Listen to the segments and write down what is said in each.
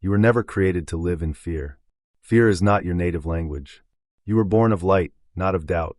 You were never created to live in fear. Fear is not your native language. You were born of light, not of doubt.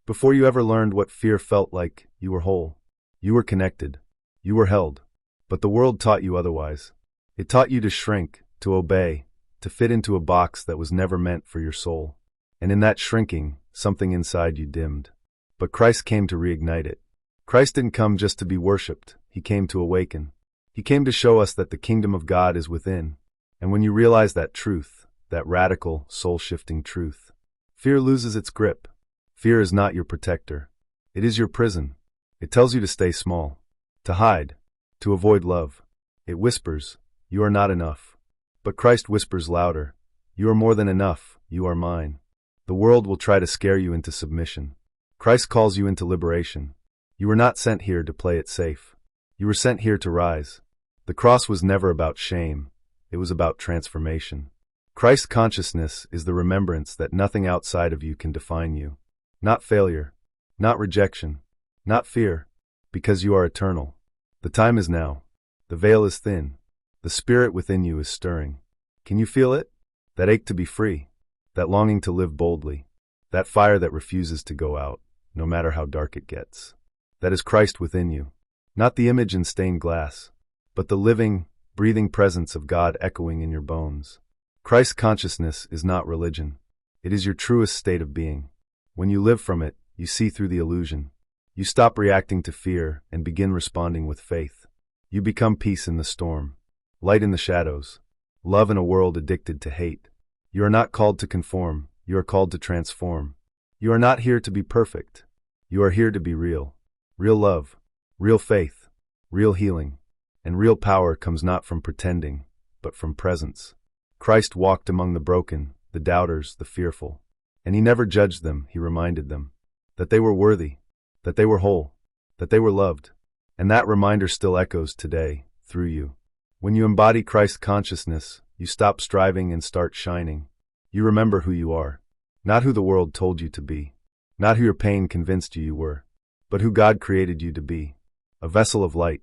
Before you ever learned what fear felt like, you were whole. You were connected. You were held. But the world taught you otherwise. It taught you to shrink, to obey, to fit into a box that was never meant for your soul. And in that shrinking, something inside you dimmed. But Christ came to reignite it. Christ didn't come just to be worshipped. He came to awaken. He came to show us that the kingdom of God is within. And when you realize that truth, that radical, soul-shifting truth, fear loses its grip. Fear is not your protector. It is your prison. It tells you to stay small, to hide, to avoid love. It whispers, "You are not enough." But Christ whispers louder, "You are more than enough. You are mine." The world will try to scare you into submission. Christ calls you into liberation. You were not sent here to play it safe. You were sent here to rise. The cross was never about shame. It was about transformation. Christ consciousness is the remembrance that nothing outside of you can define you. Not failure, not rejection, not fear, because you are eternal. The time is now. The veil is thin. The spirit within you is stirring. Can you feel it? That ache to be free. That longing to live boldly. That fire that refuses to go out, no matter how dark it gets. That is Christ within you. Not the image in stained glass, but the living, breathing presence of God echoing in your bones. Christ consciousness is not religion. It is your truest state of being. When you live from it, you see through the illusion. You stop reacting to fear and begin responding with faith. You become peace in the storm, light in the shadows, love in a world addicted to hate. You are not called to conform. You are called to transform. You are not here to be perfect. You are here to be real. Real love, real faith, real healing, and real power comes not from pretending, but from presence. Christ walked among the broken, the doubters, the fearful. And he never judged them, he reminded them that they were worthy, that they were whole, that they were loved. And that reminder still echoes today, through you. When you embody Christ consciousness, you stop striving and start shining. You remember who you are, not who the world told you to be, not who your pain convinced you were, but who God created you to be. A vessel of light,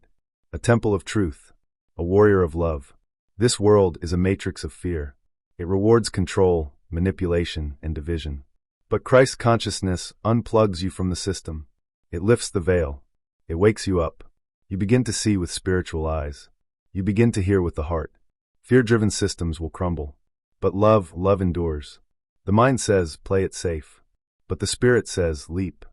a temple of truth, a warrior of love. This world is a matrix of fear. It rewards control, manipulation, and division. But Christ consciousness unplugs you from the system. It lifts the veil. It wakes you up. You begin to see with spiritual eyes. You begin to hear with the heart. Fear-driven systems will crumble. But love endures. The mind says, play it safe. But the spirit says, leap.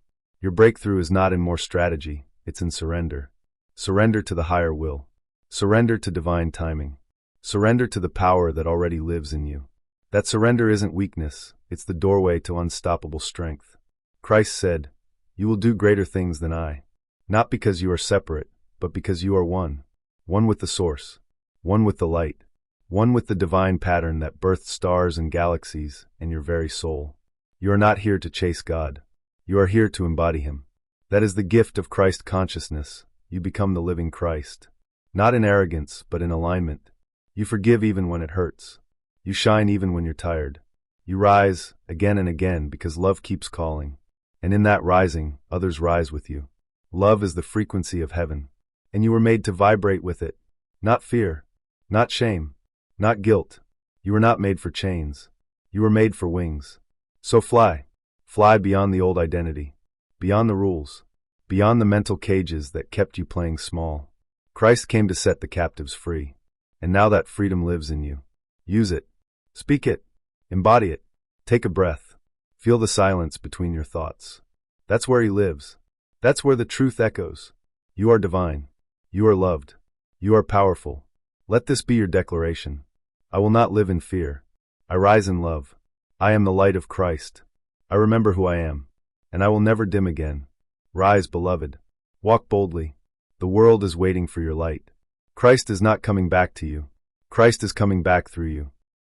Your breakthrough is not in more strategy, it's in surrender. Surrender to the higher will. Surrender to divine timing. Surrender to the power that already lives in you. That surrender isn't weakness, it's the doorway to unstoppable strength. Christ said, "You will do greater things than I." Not because you are separate, but because you are one. One with the source. One with the light. One with the divine pattern that birthed stars and galaxies and your very soul. You are not here to chase God. You are here to embody Him. That is the gift of Christ consciousness. You become the living Christ. Not in arrogance, but in alignment. You forgive even when it hurts. You shine even when you're tired. You rise again and again because love keeps calling. And in that rising, others rise with you. Love is the frequency of heaven. And you were made to vibrate with it. Not fear. Not shame. Not guilt. You were not made for chains. You were made for wings. So fly. Fly beyond the old identity. Beyond the rules. Beyond the mental cages that kept you playing small. Christ came to set the captives free. And now that freedom lives in you. Use it. Speak it. Embody it. Take a breath. Feel the silence between your thoughts. That's where He lives. That's where the truth echoes. You are divine. You are loved. You are powerful. Let this be your declaration. I will not live in fear. I rise in love. I am the light of Christ. I remember who I am. And I will never dim again. Rise, beloved. Walk boldly. The world is waiting for your light. Christ is not coming back to you. Christ is coming back through you.